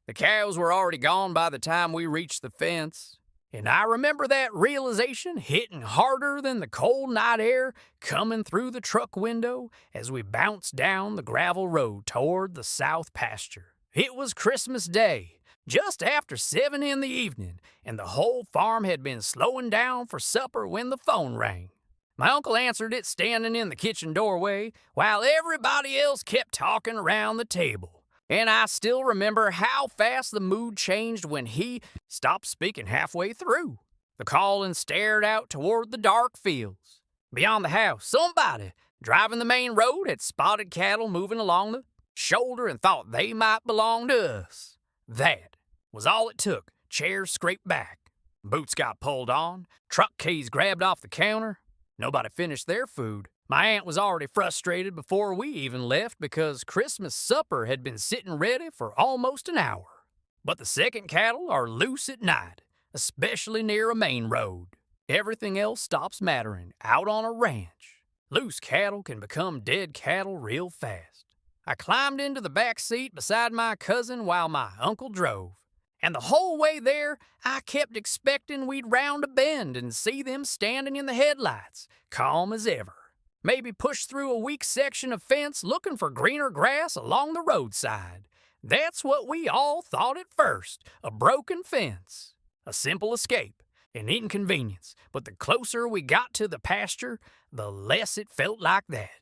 The cows were already gone by the time we reached the fence. And I remember that realization hitting harder than the cold night air coming through the truck window as we bounced down the gravel road toward the south pasture. It was Christmas Day, just after 7 in the evening, and the whole farm had been slowing down for supper when the phone rang. My uncle answered it standing in the kitchen doorway while everybody else kept talking around the table. And I still remember how fast the mood changed when he stopped speaking halfway through the call and stared out toward the dark fields. Beyond the house, somebody driving the main road had spotted cattle moving along the shoulder and thought they might belong to us. That was all it took. Chairs scraped back, boots got pulled on, truck keys grabbed off the counter. Nobody finished their food. My aunt was already frustrated before we even left because Christmas supper had been sitting ready for almost an hour. But the second cattle are loose at night, especially near a main road. Everything else stops mattering out on a ranch. Loose cattle can become dead cattle real fast. I climbed into the back seat beside my cousin while my uncle drove. And the whole way there, I kept expecting we'd round a bend and see them standing in the headlights, calm as ever. Maybe push through a weak section of fence looking for greener grass along the roadside. That's what we all thought at first, a broken fence. A simple escape, an inconvenience, but the closer we got to the pasture, the less it felt like that.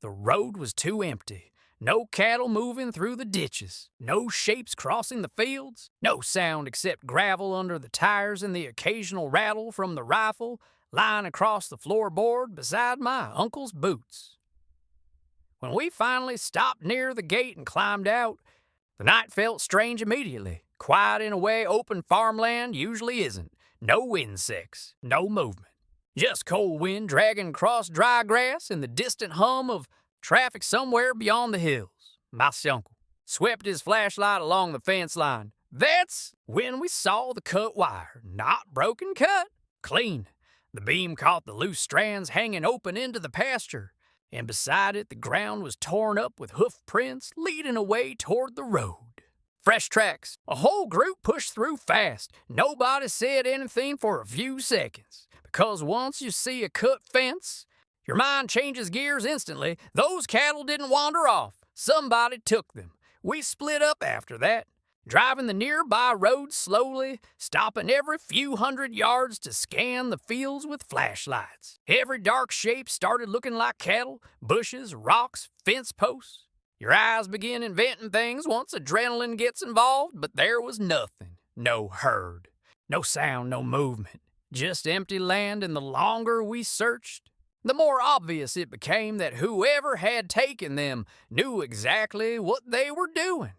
The road was too empty. No cattle moving through the ditches, no shapes crossing the fields, no sound except gravel under the tires and the occasional rattle from the rifle lying across the floorboard beside my uncle's boots. When we finally stopped near the gate and climbed out, the night felt strange immediately, quiet in a way open farmland usually isn't. No insects, no movement. Just cold wind dragging across dry grass and the distant hum of traffic somewhere beyond the hills. My uncle swept his flashlight along the fence line. That's when we saw the cut wire. Not broken, cut. Clean. The beam caught the loose strands hanging open into the pasture, and beside it the ground was torn up with hoof prints leading away toward the road. Fresh tracks. A whole group pushed through fast. Nobody said anything for a few seconds, because once you see a cut fence, your mind changes gears instantly. Those cattle didn't wander off. Somebody took them. We split up after that, driving the nearby road slowly, stopping every few hundred yards to scan the fields with flashlights. Every dark shape started looking like cattle, bushes, rocks, fence posts. Your eyes begin inventing things once adrenaline gets involved, but there was nothing. No herd. No sound, no movement. Just empty land, and the longer we searched, the more obvious it became that whoever had taken them knew exactly what they were doing.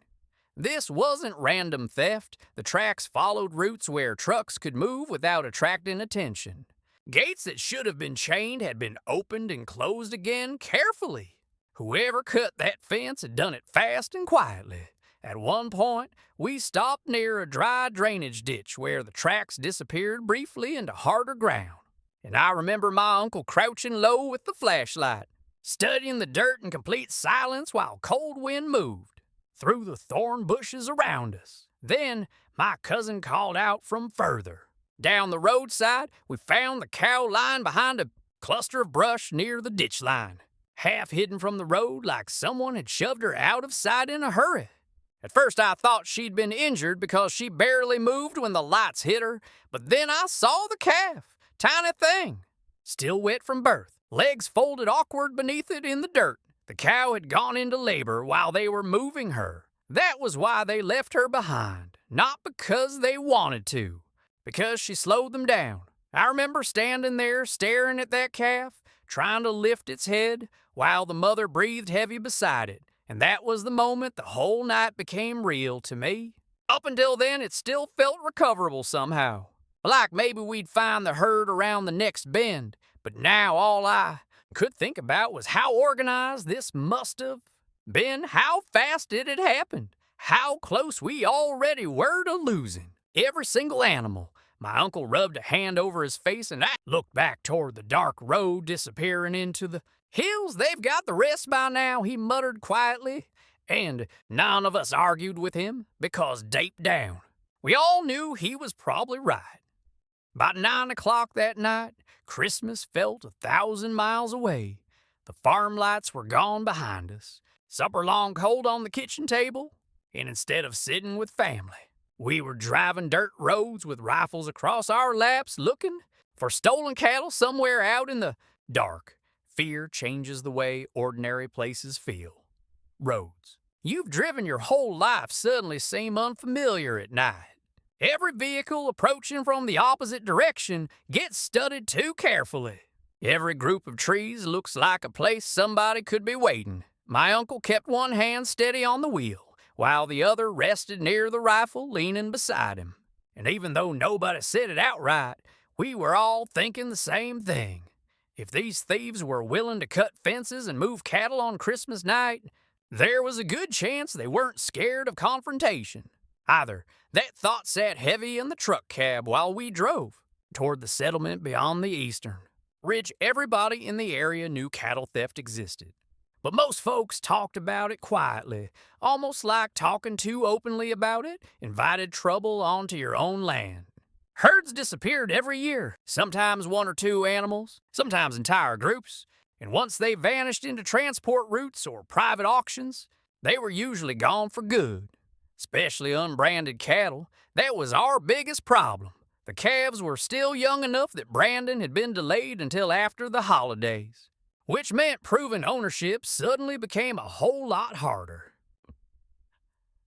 This wasn't random theft. The tracks followed routes where trucks could move without attracting attention. Gates that should have been chained had been opened and closed again carefully. Whoever cut that fence had done it fast and quietly. At one point, we stopped near a dry drainage ditch where the tracks disappeared briefly into harder ground. And I remember my uncle crouching low with the flashlight, studying the dirt in complete silence while cold wind moved through the thorn bushes around us. Then my cousin called out from further. Down the roadside, we found the cow lying behind a cluster of brush near the ditch line, half hidden from the road like someone had shoved her out of sight in a hurry. At first I thought she'd been injured because she barely moved when the lights hit her, but then I saw the calf. Tiny thing, still wet from birth, legs folded awkward beneath it in the dirt. The cow had gone into labor while they were moving her. That was why they left her behind, not because they wanted to, because she slowed them down. I remember standing there staring at that calf, trying to lift its head while the mother breathed heavy beside it, and that was the moment the whole night became real to me. Up until then, it still felt recoverable somehow. Like maybe we'd find the herd around the next bend, but now all I could think about was how organized this must have been, how fast it had happened, how close we already were to losing every single animal. My uncle rubbed a hand over his face and I looked back toward the dark road disappearing into the hills. They've got the rest by now, he muttered quietly, And none of us argued with him because deep down, we all knew he was probably right. By 9 o'clock that night, Christmas felt 1,000 miles away. The farm lights were gone behind us, supper long cold on the kitchen table, and instead of sitting with family, we were driving dirt roads with rifles across our laps looking for stolen cattle somewhere out in the dark. Fear changes the way ordinary places feel. Roads you've driven your whole life suddenly seem unfamiliar at night. Every vehicle approaching from the opposite direction gets studied too carefully. Every group of trees looks like a place somebody could be waiting. My uncle kept one hand steady on the wheel, while the other rested near the rifle, leaning beside him. And even though nobody said it outright, we were all thinking the same thing. If these thieves were willing to cut fences and move cattle on Christmas night, there was a good chance they weren't scared of confrontation. Either that thought sat heavy in the truck cab while we drove toward the settlement beyond the eastern ridge. Everybody in the area knew cattle theft existed, but most folks talked about it quietly, almost like talking too openly about it invited trouble onto your own land. Herds disappeared every year, sometimes one or two animals, sometimes entire groups, and once they vanished into transport routes or private auctions, they were usually gone for good. Especially unbranded cattle, that was our biggest problem. The calves were still young enough that branding had been delayed until after the holidays, which meant proving ownership suddenly became a whole lot harder.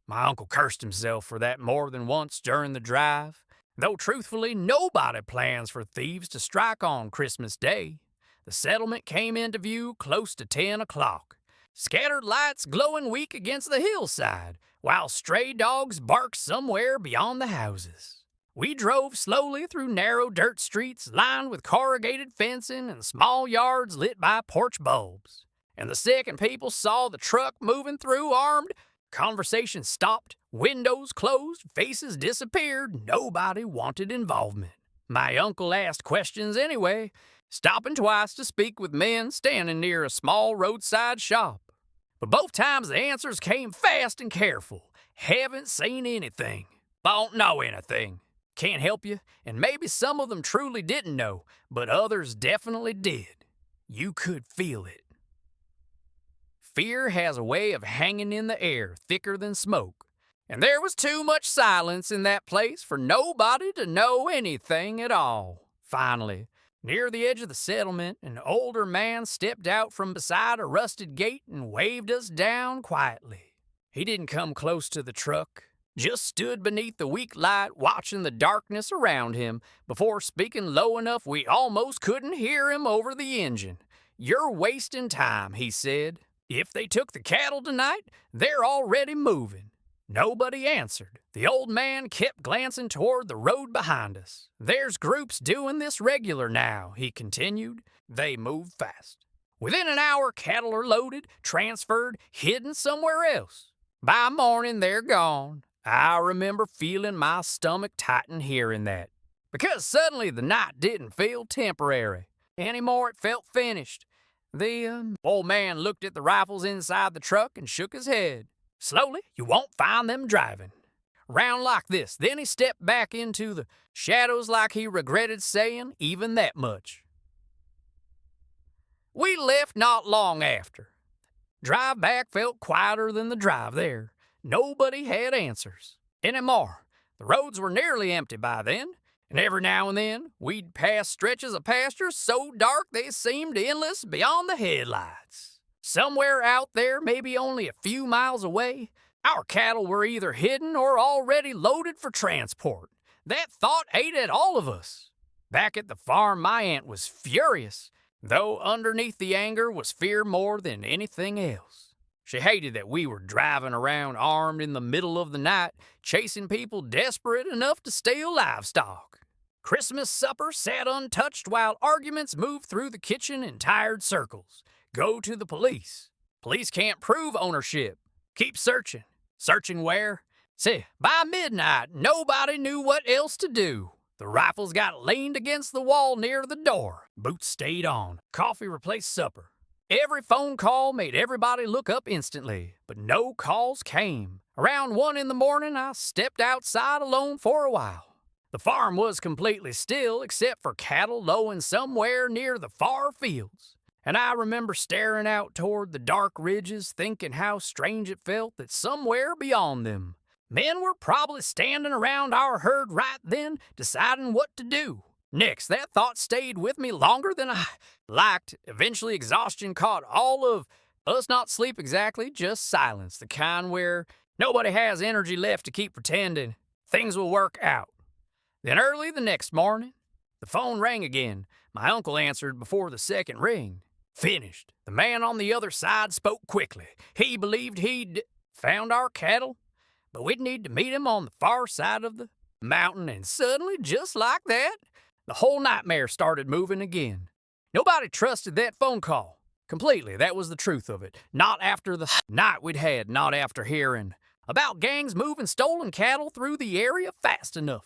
My uncle cursed himself for that more than once during the drive, though truthfully nobody plans for thieves to strike on Christmas Day. The settlement came into view close to 10 o'clock, scattered lights glowing weak against the hillside, while stray dogs barked somewhere beyond the houses. We drove slowly through narrow dirt streets lined with corrugated fencing and small yards lit by porch bulbs. And the second people saw the truck moving through armed, conversation stopped, windows closed, faces disappeared. Nobody wanted involvement. My uncle asked questions anyway, stopping twice to speak with men standing near a small roadside shop. But both times the answers came fast and careful. Haven't seen anything. Don't know anything. Can't help you, and maybe some of them truly didn't know, but others definitely did. You could feel it. Fear has a way of hanging in the air thicker than smoke, and there was too much silence in that place for nobody to know anything at all. Finally, near the edge of the settlement, an older man stepped out from beside a rusted gate and waved us down quietly. He didn't come close to the truck, just stood beneath the weak light watching the darkness around him before speaking low enough we almost couldn't hear him over the engine. "You're wasting time," he said. "If they took the cattle tonight, they're already moving." Nobody answered. The old man kept glancing toward the road behind us. "There's groups doing this regular now," he continued. "They move fast. Within an hour, cattle are loaded, transferred, hidden somewhere else. By morning, they're gone." I remember feeling my stomach tighten hearing that, because suddenly the night didn't feel temporary. Anymore, it felt finished. The old man looked at the rifles inside the truck and shook his head. "Slowly, you won't find them driving. Round like this." Then he stepped back into the shadows like he regretted saying even that much. We left not long after. Drive back felt quieter than the drive there. Nobody had answers anymore. The roads were nearly empty by then, and every now and then we'd pass stretches of pasture so dark they seemed endless beyond the headlights. Somewhere out there, maybe only a few miles away, our cattle were either hidden or already loaded for transport. That thought ate at all of us. Back at the farm, my aunt was furious, though underneath the anger was fear more than anything else. She hated that we were driving around armed in the middle of the night, chasing people desperate enough to steal livestock. Christmas supper sat untouched while arguments moved through the kitchen in tired circles. Go to the police. Police can't prove ownership. Keep searching. Searching where? See, by midnight, nobody knew what else to do. The rifles got leaned against the wall near the door. Boots stayed on. Coffee replaced supper. Every phone call made everybody look up instantly, but no calls came. Around 1 in the morning, I stepped outside alone for a while. The farm was completely still except for cattle lowing somewhere near the far fields. And I remember staring out toward the dark ridges, thinking how strange it felt that somewhere beyond them, men were probably standing around our herd right then, deciding what to do. Next, that thought stayed with me longer than I liked. Eventually, exhaustion caught all of us, not sleep exactly, just silence, the kind where nobody has energy left to keep pretending things will work out. Then early the next morning, the phone rang again. My uncle answered before the second ring. Finished. The man on the other side spoke quickly. He believed he'd found our cattle, but we'd need to meet him on the far side of the mountain, and suddenly, just like that, the whole nightmare started moving again. Nobody trusted that phone call. Completely, that was the truth of it. Not after the night we'd had, not after hearing about gangs moving stolen cattle through the area fast enough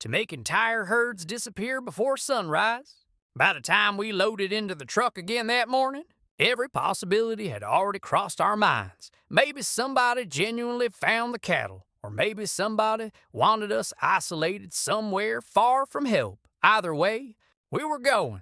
to make entire herds disappear before sunrise. By the time we loaded into the truck again that morning, every possibility had already crossed our minds. Maybe somebody genuinely found the cattle, or maybe somebody wanted us isolated somewhere far from help. Either way, we were going.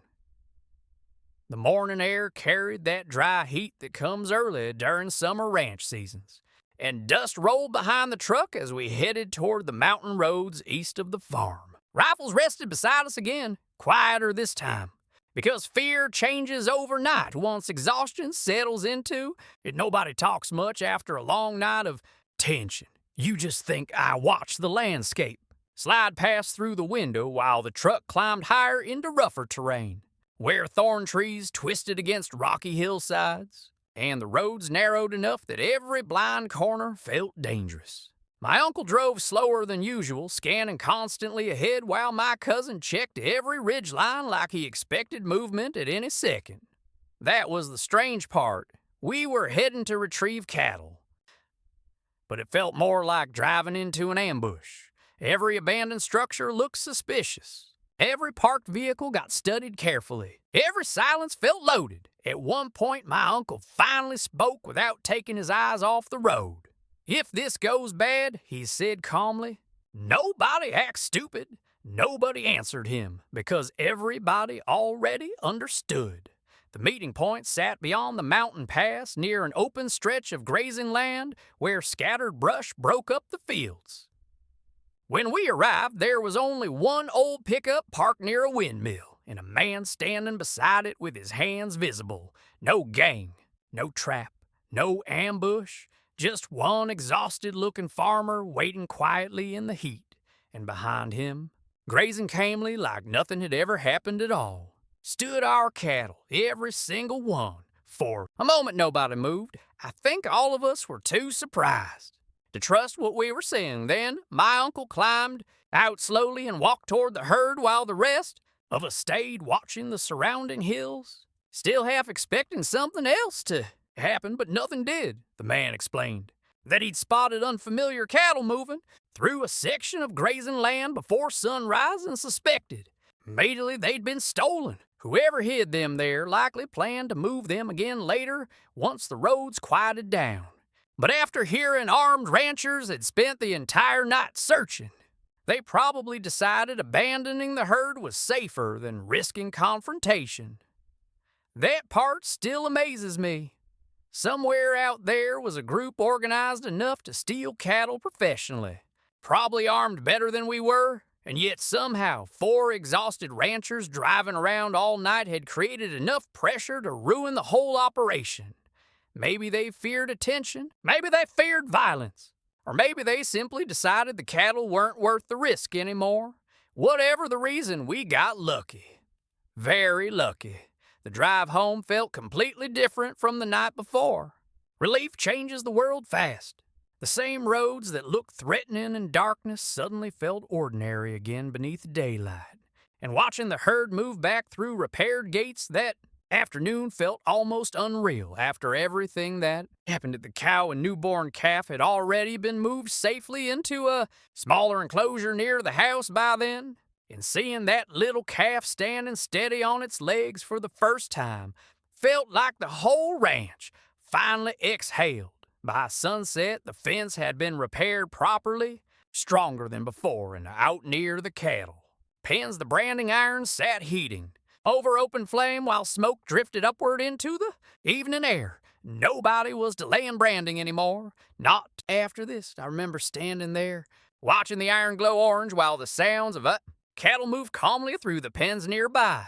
The morning air carried that dry heat that comes early during summer ranch seasons, and dust rolled behind the truck as we headed toward the mountain roads east of the farm. Rifles rested beside us again, quieter this time, because fear changes overnight once exhaustion settles into it. Nobody talks much after a long night of tension. You just think I watch the landscape slide past through the window while the truck climbed higher into rougher terrain, where thorn trees twisted against rocky hillsides, and the roads narrowed enough that every blind corner felt dangerous. My uncle drove slower than usual, scanning constantly ahead while my cousin checked every ridgeline like he expected movement at any second. That was the strange part. We were heading to retrieve cattle, but it felt more like driving into an ambush. Every abandoned structure looked suspicious. Every parked vehicle got studied carefully. Every silence felt loaded. At one point, my uncle finally spoke without taking his eyes off the road. "If this goes bad," he said calmly, "nobody acts stupid." Nobody answered him because everybody already understood. The meeting point sat beyond the mountain pass near an open stretch of grazing land where scattered brush broke up the fields. When we arrived, there was only one old pickup parked near a windmill, and a man standing beside it with his hands visible. No gang, no trap, no ambush, just one exhausted-looking farmer waiting quietly in the heat. And behind him, grazing calmly like nothing had ever happened at all, stood our cattle, every single one. For a moment nobody moved. I think all of us were too surprised to trust what we were seeing. Then my uncle climbed out slowly and walked toward the herd while the rest of us stayed watching the surrounding hills, still half expecting something else to happen, but nothing did. The man explained that he'd spotted unfamiliar cattle moving through a section of grazing land before sunrise and suspected immediately they'd been stolen. Whoever hid them there likely planned to move them again later once the roads quieted down. But after hearing armed ranchers had spent the entire night searching, they probably decided abandoning the herd was safer than risking confrontation. That part still amazes me. Somewhere out there was a group organized enough to steal cattle professionally, probably armed better than we were, and yet somehow 4 exhausted ranchers driving around all night had created enough pressure to ruin the whole operation. Maybe they feared attention, maybe they feared violence, or maybe they simply decided the cattle weren't worth the risk anymore. Whatever the reason, we got lucky. Very lucky. The drive home felt completely different from the night before. Relief changes the world fast. The same roads that looked threatening in darkness suddenly felt ordinary again beneath daylight. And watching the herd move back through repaired gates that afternoon felt almost unreal after everything that happened. The cow and newborn calf had already been moved safely into a smaller enclosure near the house by then. And seeing that little calf standing steady on its legs for the first time felt like the whole ranch finally exhaled. By sunset, the fence had been repaired properly, stronger than before, and out near the cattle pens the branding irons sat heating over open flame while smoke drifted upward into the evening air. Nobody was delaying branding anymore. Not after this. I remember standing there, watching the iron glow orange while the sounds of cattle moved calmly through the pens nearby.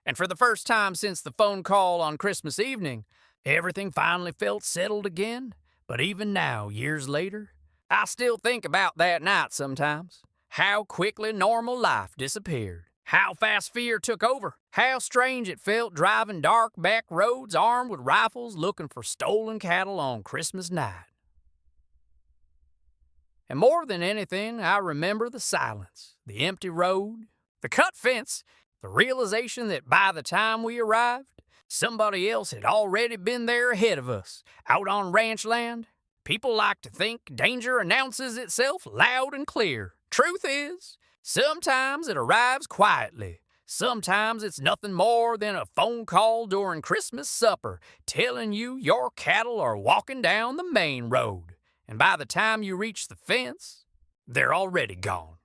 And for the first time since the phone call on Christmas evening, everything finally felt settled again. But even now, years later, I still think about that night sometimes. How quickly normal life disappeared. How fast fear took over. How strange it felt driving dark back roads armed with rifles looking for stolen cattle on Christmas night. And more than anything, I remember the silence, the empty road, the cut fence, the realization that by the time we arrived, somebody else had already been there ahead of us, out on ranch land. People like to think danger announces itself loud and clear. Truth is, sometimes it arrives quietly. Sometimes it's nothing more than a phone call during Christmas supper telling you your cattle are walking down the main road. And by the time you reach the fence, they're already gone.